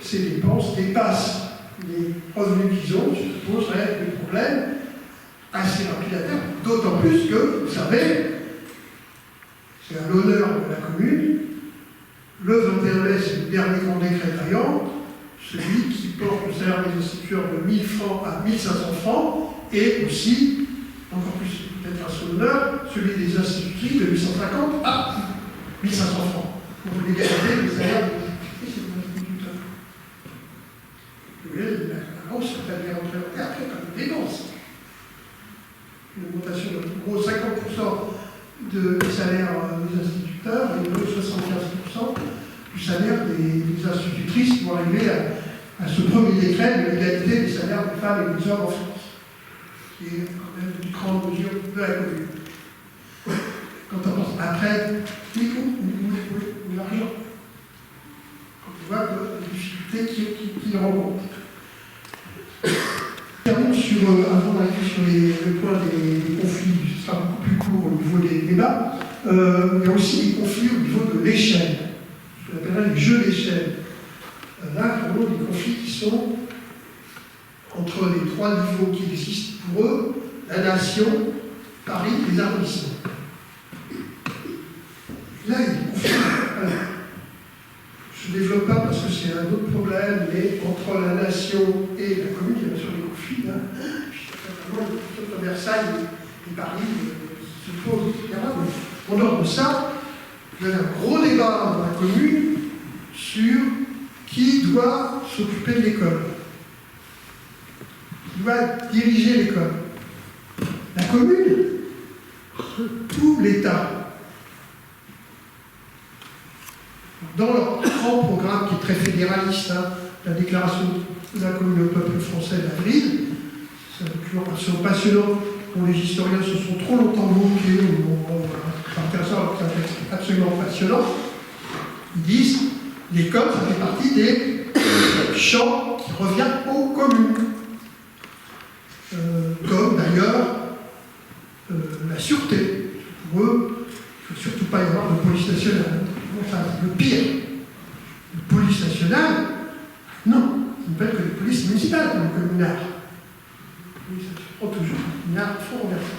ces dépenses dépassent les revenus qu'ils ont, ce qui poserait des problèmes assez rapides à terme. D'autant plus que, vous savez, c'est à l'honneur de la commune, le 21 mai, c'est le dernier grand décret vaillant, celui qui porte le salaire des instituteurs de 1000 francs à 1500 francs, et aussi, encore plus peut-être à son honneur, celui des institutrices de 850 à 1500 francs, pour l'égalité des salaires des instituteurs. Vous voyez, la hausse, c'est-à-dire rentrer après comme une dépense. Une augmentation de gros 50% des salaires des instituteurs et de 75% du salaire des institutrices pour arriver à ce premier décret de l'égalité des salaires des femmes et des hommes en France, qui est quand même une grande mesure de la commune. Quand on pense après, où l'argent, quand on voit les difficultés qu'il rencontre. Avant d'arriver sur le point des conflits, ce sera beaucoup plus court au niveau des débats, il y a aussi des conflits au niveau de l'échelle, ce qu'on appellerait les jeux d'échelle. Là, vraiment, des conflits qui sont entre les trois niveaux qui existent pour eux, la nation, Paris, les arrondissements. Là, il y a des conflits. Je ne développe pas parce que c'est un autre problème, mais entre la nation et la commune, il y a bien sûr des conflits. Entre Versailles et Paris se posent, etc. En dehors de ça, il y a un gros débat dans la commune sur qui doit s'occuper de l'école, qui doit diriger l'école. La commune ou l'État. Dans leur grand programme qui est très fédéraliste, la déclaration de la commune au peuple français d'avril, c'est un document passionnant dont les historiens se sont trop longtemps moqués, on va faire ça, c'est absolument passionnant. Ils disent l'école, ça fait partie des champs qui reviennent aux communes. Comme d'ailleurs la sûreté. Pour eux, il ne faut surtout pas y avoir de police nationale. Enfin, le pire, la police nationale, non, ils ne veulent que les polices municipales pour les communards. Oui, ça se prend toujours. Les communards faut renverser.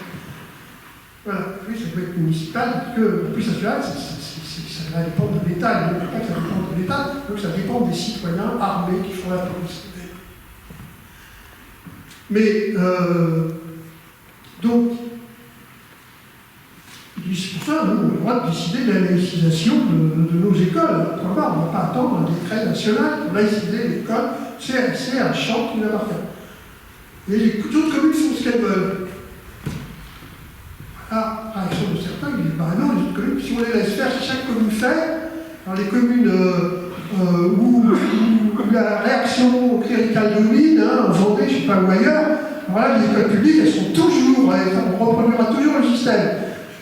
Voilà, oui, ça doit être municipal, parce que la police nationale, ça va dépendre de l'État, il ne veut pas que ça dépende de l'État, donc ça dépend des citoyens armés qui font la police. Mais, donc, c'est pour ça nous, on a le droit de décider de la laïcisation de nos écoles. On ne va pas attendre un décret national pour laïciser l'école. C'est un champ qui nous appartient. Et les autres communes font ce qu'elles veulent. Là, par exemple, certains disent bah non, les autres communes, si on les laisse faire, si chaque commune fait, dans les communes où la réaction cléricale domine, en Vendée, je ne sais pas où ailleurs, voilà, les écoles publiques, elles sont toujours, on reproduira toujours le système.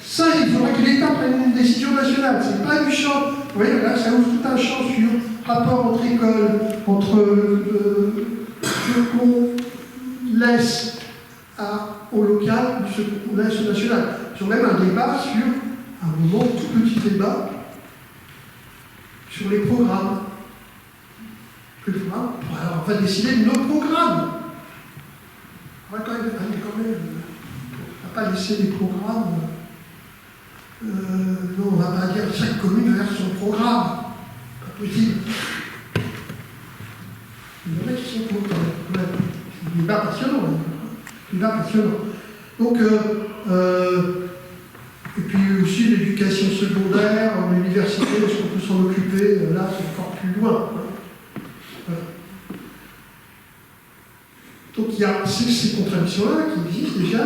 Ça, il faudrait que l'État prenne une décision nationale. Ce n'est pas du champ. Vous voyez, là, ça ouvre tout un champ sur rapport entre écoles, entre ce qu'on laisse au local, ce qu'on laisse au national. Sur même un débat sur, à un moment, tout petit débat, sur les programmes. Alors, on va décider de nos programmes. On va quand même, on ne va pas laisser les programmes. Non, on ne va pas dire que chaque commune verse son programme. Pas possible. Il y en a qui sont pour quand même. C'est un débat passionnant. Un débat passionnant. Donc, et puis aussi l'éducation secondaire, l'université, est-ce qu'on peut s'en occuper? Là, c'est encore plus loin. Voilà. Donc il y a ces contradictions-là qui existent déjà,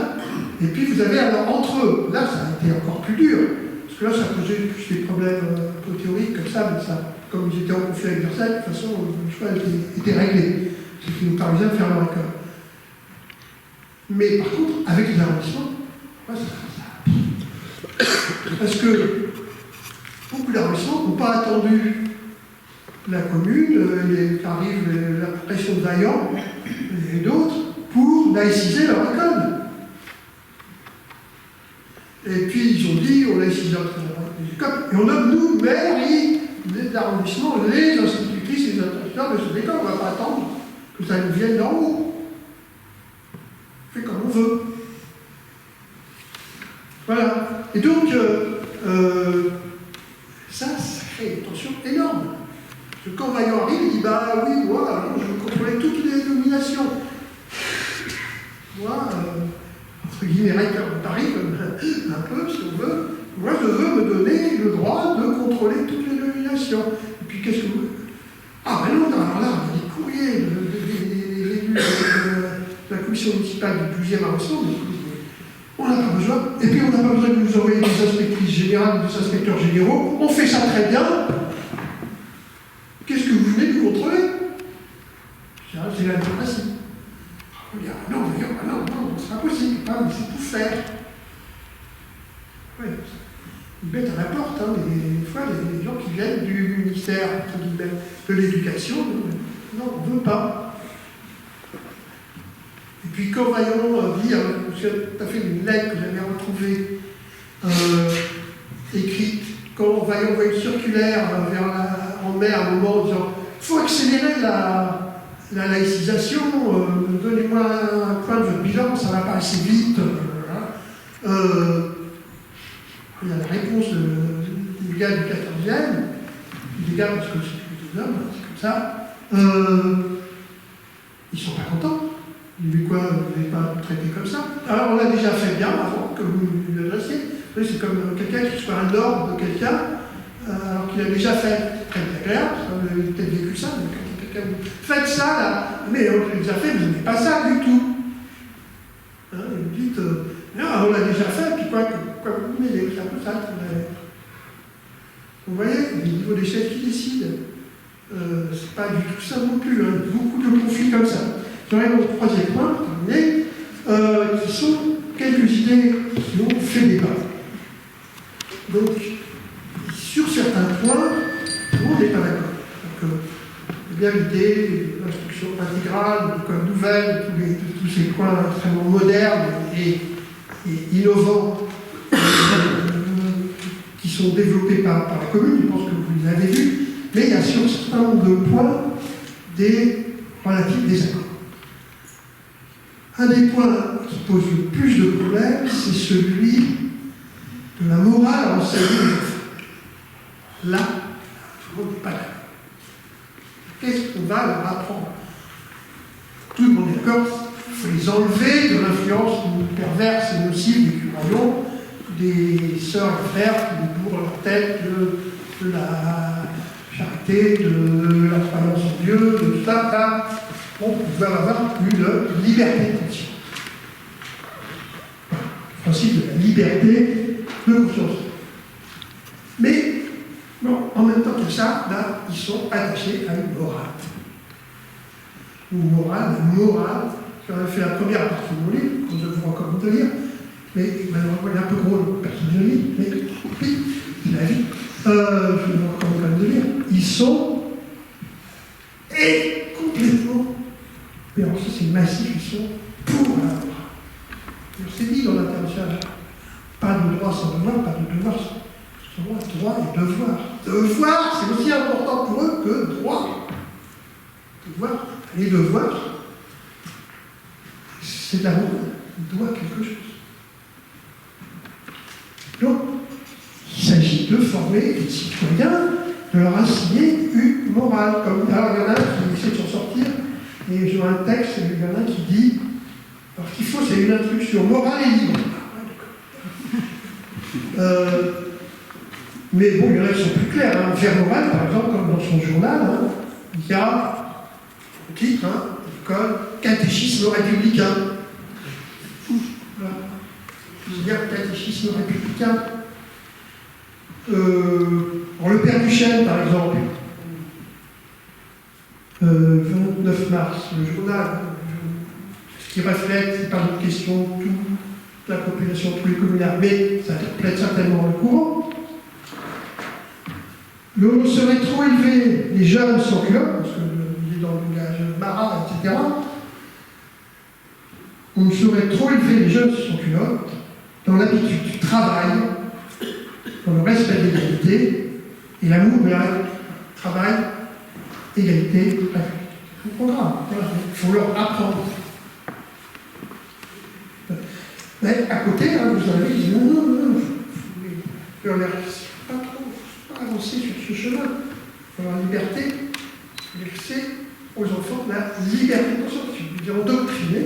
et puis vous avez alors entre eux, là ça a été encore plus dur, parce que là ça posait plus des problèmes un peu théoriques comme ça, mais ça, comme ils étaient en conflit avec Versailles, de toute façon le choix était réglé, ce qui nous permettait de faire leur école. Mais par contre, avec les arrondissements, parce que beaucoup d'arrondissements n'ont pas attendu la commune, arrive la pression de Vaillant et d'autres pour laïciser leur école. Et puis ils ont dit on laïcise les écoles et on nomme nous, mairie, l'arrondissement, les institutrices et les instituteurs de cette école. On ne va pas attendre que ça nous vienne d'en haut. On fait comme on veut. Voilà. Et donc, ça crée une tension énorme. Parce que quand Vaillant arrive, il dit bah oui, moi, je veux contrôler toutes les dominations. Moi, entre guillemets, recteur de Paris, un peu, si on veut, moi, je veux me donner le droit de contrôler toutes les dominations. Et puis, qu'est-ce que vous. Ah, ben non, alors là, on a des courriers des élus de la commission municipale du 12e arrondissement. On n'a pas besoin. Et puis, on n'a pas besoin de nous envoyer des inspectrices générales, des inspecteurs généraux. On fait ça très bien. Qu'est-ce que vous venez nous contrôler? C'est la démocratie. On dit, ah non, c'est pas possible, il faut tout faire. Ouais, ils mettent à la porte, hein, des fois, les gens qui viennent du ministère de l'Éducation, non, on ne veut pas. Et puis quand Vaillant dit, j'ai tout à fait une lettre que j'avais retrouvée, écrite, quand Vaillant envoie une circulaire en mai à un moment en disant il faut accélérer la laïcisation, donnez-moi un point de votre bilan, ça ne va pas assez vite. Il y a la réponse du gars du 14e, des gars parce que c'est plutôt hommes, c'est comme ça. Ils ne sont pas contents. Ils disent quoi, vous n'avez pas traité comme ça? Alors on l'a déjà fait bien avant que vous nous l'adressiez. C'est comme quelqu'un qui soit un ordre de quelqu'un, alors qu'il a déjà fait. Très agréable, vous avez peut-être vécu ça, mais quand quelqu'un vous faites ça, là, mais on l'a déjà fait, vous n'avez pas ça du tout. Hein, et vous dites, non, on l'a déjà fait, puis quoi vous mêlez, c'est un peu ça. Vous voyez, il y a des niveaux d'échelle qui décident. C'est pas du tout ça non plus, hein. Beaucoup de conflits comme ça. J'aurais mon troisième point, terminé, qui sont quelques idées qui ont fait débat. Donc, sur certains points, tout le monde n'est pas d'accord. Donc, bien l'idée, l'instruction intégrale, l'école nouvelle, tous ces points extrêmement modernes et innovants qui sont développés par la commune, je pense que vous les avez vus, mais il y a sur un certain nombre de points des relatifs désaccords. Un des points qui pose le plus de problèmes, c'est celui de la morale enseignée aux enfants. Là, tout le monde n'est pas d'accord. Qu'est-ce qu'on va leur apprendre? Tout le monde est d'accord, il faut les enlever de l'influence perverse et nocive des curés, des sœurs et frères qui nous bourrent leur tête de la charité, de la croyance en Dieu, de tout ça. On va avoir une liberté de conscience. Le principe de la liberté de conscience. Mais, bon, en même temps que ça, là, ils sont attachés à une morale. Une morale, j'en ai fait la première partie de mon livre, que je vous recommande de lire, mais malheureusement, il est un peu gros, personne ne lit, mais oui, c'est la vie. Je vous recommande quand même de lire. Ils sont complètement. Mais alors ça c'est massif, ils sont pour la loi. On s'est dit dans l'international, pas de droit sans devoir, pas de devoir sans droit, droit et devoir. Devoir, c'est aussi important pour eux que droit. Devoir, les devoirs, c'est de la morale, il doit quelque chose. Donc, il s'agit de former les citoyens, de leur assigner une morale. Alors, il y en a un qui essaie de s'en sortir, et je vois un texte, il y en a un qui dit, alors, ce qu'il faut, c'est une instruction morale et libre. Mais bon, il y en a qui sont plus clairs. Hein. Faire morale, par exemple, comme dans son journal, hein, il y a le titre, l'école, catéchisme républicain. Voilà. Plusieurs catéchisme républicain. Le Père Duchesne, par exemple, 29 mars, le journal, ce qui reflète, c'est pas une question de toute la population, tous les communards, mais ça reflète certainement le courant. On serait trop élevé les jeunes sans culotte, parce qu'il est dans le langage marat, etc. On ne saurait trop élever les jeunes sans culotte dans l'habitude du travail, dans le respect de l'égalité et l'amour de la travail, égalité, c'est un programme. Il faut leur apprendre. Mais à côté, hein, vous avez dit non, il faut pas trop avancer sur ce chemin. Il faut la liberté, laisser aux enfants la liberté de conscience. Si vous dites endoctriner,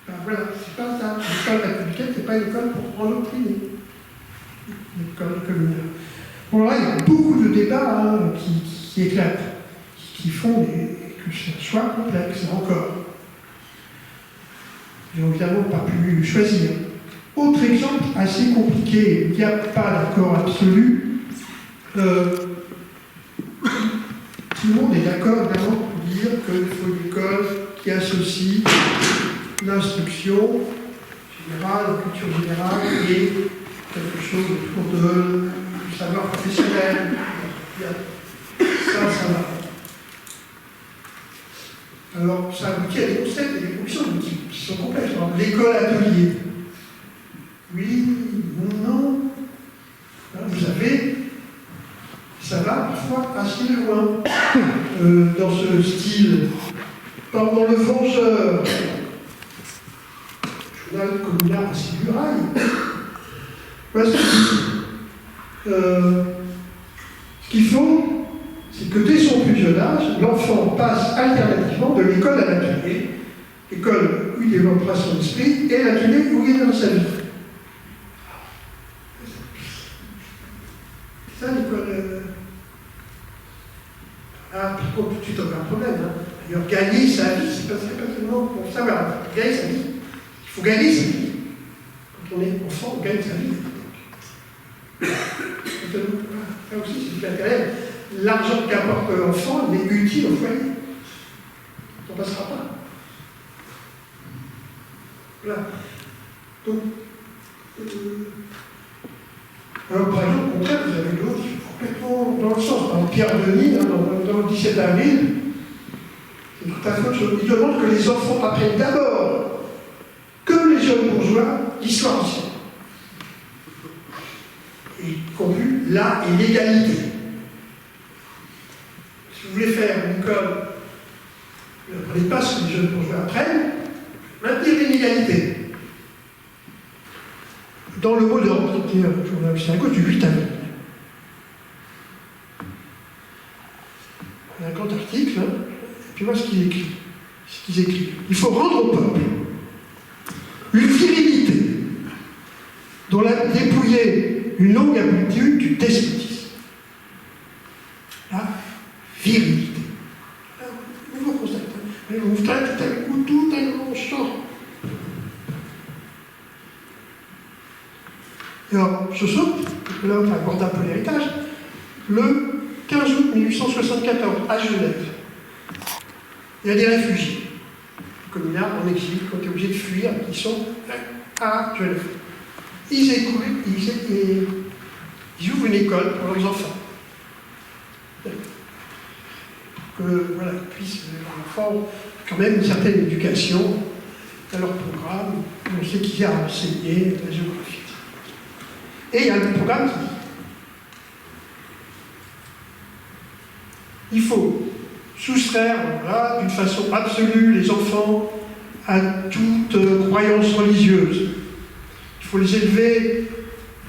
ben voilà, c'est pas ça. L'école républicaine, c'est pas une école pour endoctriner. L'école communale. Bon, là, il y a beaucoup de débats hein, qui éclatent, qui font que ça soit complexe encore. J'ai évidemment pas pu choisir. Autre exemple assez compliqué, il n'y a pas d'accord absolu. Tout le monde est d'accord évidemment pour dire qu'il faut une école qui associe l'instruction générale, la culture générale et quelque chose autour du savoir professionnel. Ça va. Alors, ça aboutit à des concepts et des fonctions qui sont complexes. L'école atelier. Oui, non. Vous savez, ça va parfois assez loin dans ce style. Dans le Vengeur, journal communal assez muraille. Voici ce qu'il faut. C'est que dès son plus jeune âge, l'enfant passe alternativement de l'école à l'atelier, l'école où il développera son esprit, et l'atelier où il est dans sa vie. C'est ça l'école. Ah, par contre, tout de suite, on a un problème. Hein. D'ailleurs, gagner sa vie, c'est pas seulement pour savoir. Gagner sa vie. Il faut gagner sa vie. Quand on est enfant, on gagne sa vie. Ça aussi, c'est l'intérêt. L'argent qu'apporte l'enfant, il est utile au foyer. On ne passera pas. Voilà. Donc, alors, par exemple, au contraire, vous avez d'autres complètement dans le sens. Par exemple, Pierre Denis, hein, dans le 17 avril, c'est tout à fait autre chose. Il demande que les enfants apprennent d'abord, comme les jeunes bourgeois, l'histoire du siècle. Et y compris là et l'égalité. Si vous voulez faire une école, ne prenez pas ce que les jeunes bourgeois apprennent, maintenir l'inégalité. Dans le mot d'ordre, qui était un journal Chicago du 8 avril. Il y a un grand article, hein, et puis voilà ce qu'ils écrivent. Il faut rendre au peuple une virilité dont l'a dépouillé une longue habitude du despotisme. La virilité. Vous constatez, vous traitez tout à coup tout un grand champ. Alors, je saute, là on aborde un peu l'héritage, le 15 août 1874, à Genève. Il y a des réfugiés, communards en exil, qui ont été obligés de fuir, qui sont à Genève. Ils ouvrent une école pour leurs enfants. Que voilà, qu'ils puissent, leurs enfants, quand même une certaine éducation à leur programme. On sait qu'il y a à enseigner la géographie. Et il y a le programme qui dit il faut soustraire d'une façon absolue les enfants à toute croyance religieuse. Il faut les élever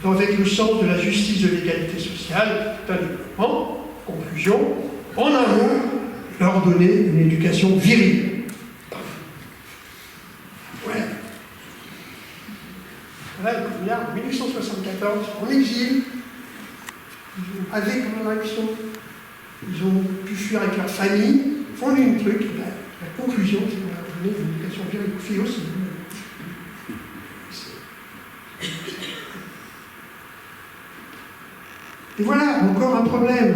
avec le sens de la justice de l'égalité sociale, d'un développement. Conclusion, en un mot, leur donner une éducation virile. Ouais. Voilà, le communard, en 1874, en exil, avec la révolution, ils ont pu fuir avec leur famille, font une truc, la conclusion, c'est qu'on leur donner une éducation virile, fille aussi. Et voilà, encore un problème.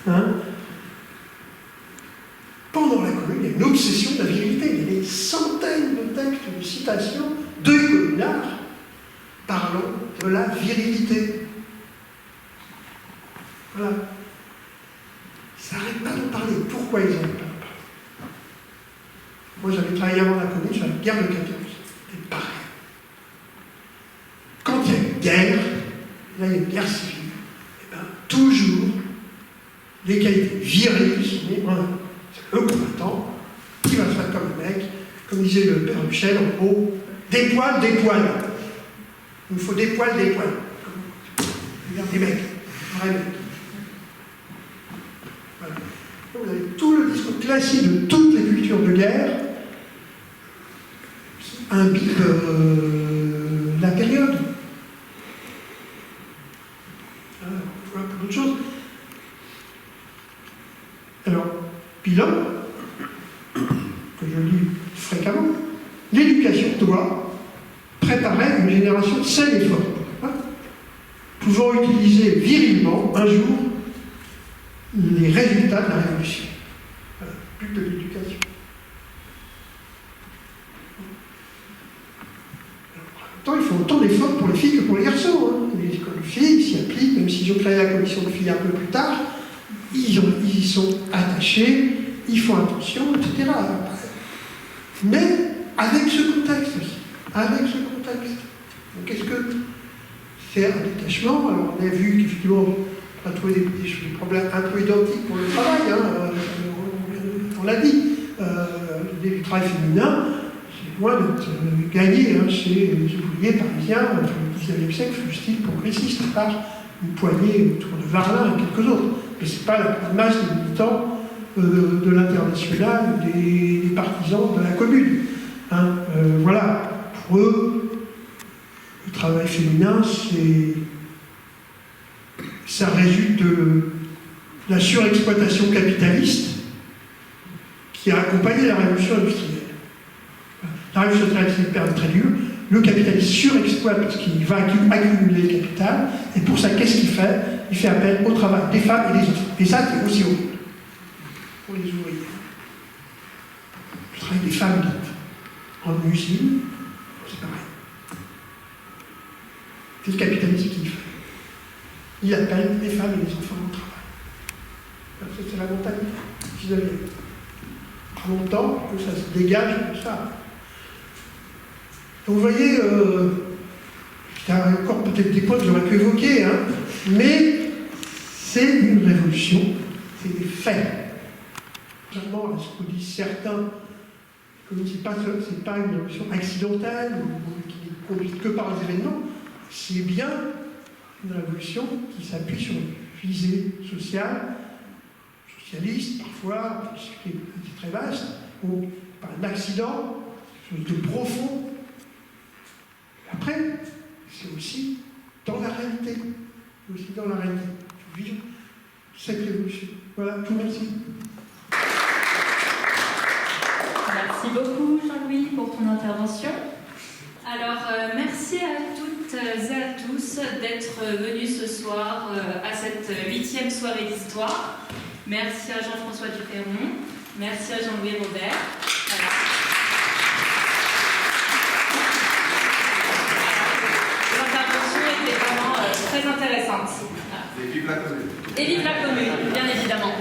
Hein? Pendant la Commune, il y a une obsession de la virilité. Il y a des centaines de textes, de citations de communards parlant de la virilité. Voilà. Ça n'arrête pas d'en parler. Pourquoi ils n'arrêtent pas d'en parler? Moi, j'avais travaillé avant la Commune sur la guerre de 14. C'était pareil. Quand il y a une guerre, là, il y a une guerre civile, et bien, toujours, les qualités viriles sont mises en avant. C'est le combattant qui va se faire comme le mec, comme disait le père Michel, en gros, des poils, des poils. Il nous faut des poils, des poils. Regarde, des mecs, vrais mecs. Voilà. Vous avez tout le discours classique de toutes les cultures de guerre qui imbibe la période. Voilà pour d'autres choses. Alors, bilan, que je lis fréquemment, l'éducation doit préparer une génération saine et forte, hein, pouvant utiliser virilement un jour les résultats de la révolution. Voilà, plus de l'éducation. En même temps, il faut autant d'efforts pour les filles que pour les garçons. Hein. Les écoles de filles s'y appliquent, même s'ils ont créé la commission de filles un peu plus tard, ils sont attachés, ils font attention, etc. Mais avec ce contexte aussi. Avec ce contexte. Donc, qu'est-ce que c'est un détachement? Alors, on a vu qu'effectivement, on a trouvé des problèmes un peu identiques pour le travail. Hein. On l'a dit. L'idée du travail féminin, c'est loin d'être gagné hein, chez les ouvriers parisiens du XIXe siècle, fut-il progressiste, à part une poignée autour de Varlin et quelques autres. Mais ce n'est pas la masse des militants de l'international, des partisans de la Commune. Hein, voilà, pour eux, le travail féminin, ça résulte de la surexploitation capitaliste qui a accompagné la révolution industrielle. La révolution industrielle, c'est une période très dure. Le capitaliste surexploite parce qu'il va accumuler le capital, et pour ça, qu'est-ce qu'il fait? Il fait appel au travail des femmes et des enfants. Et ça, c'est aussi horrible pour les ouvriers. Le travail des femmes en usine, c'est pareil. C'est le capitalisme qui le fait. Il appelle les femmes et les enfants au travail. C'est la montagne qui devient. Longtemps que ça se dégage de ça. Donc vous voyez, il y a encore peut-être des points que j'aurais pu évoquer, hein, mais c'est une révolution, c'est des faits. Clairement, ce que disent certains, que ce n'est pas une révolution accidentelle, ou qui n'est conduite que par les événements, c'est bien une révolution qui s'appuie sur une visée sociale, socialiste parfois, qui est très vaste, ou par un accident, quelque chose de profond. Après, c'est aussi dans la réalité. Aussi dans la réalité. Il faut vivre cette révolution. Voilà, je vous remercie. Merci beaucoup, Jean-Louis, pour ton intervention. Alors, merci à toutes et à tous d'être venus ce soir à cette 8e soirée d'histoire. Merci à Jean-François Duperron. Merci à Jean-Louis Robert. Voilà. L'intervention était vraiment très intéressante. Voilà. Et vive la Commune. Et vive la Commune, bien évidemment.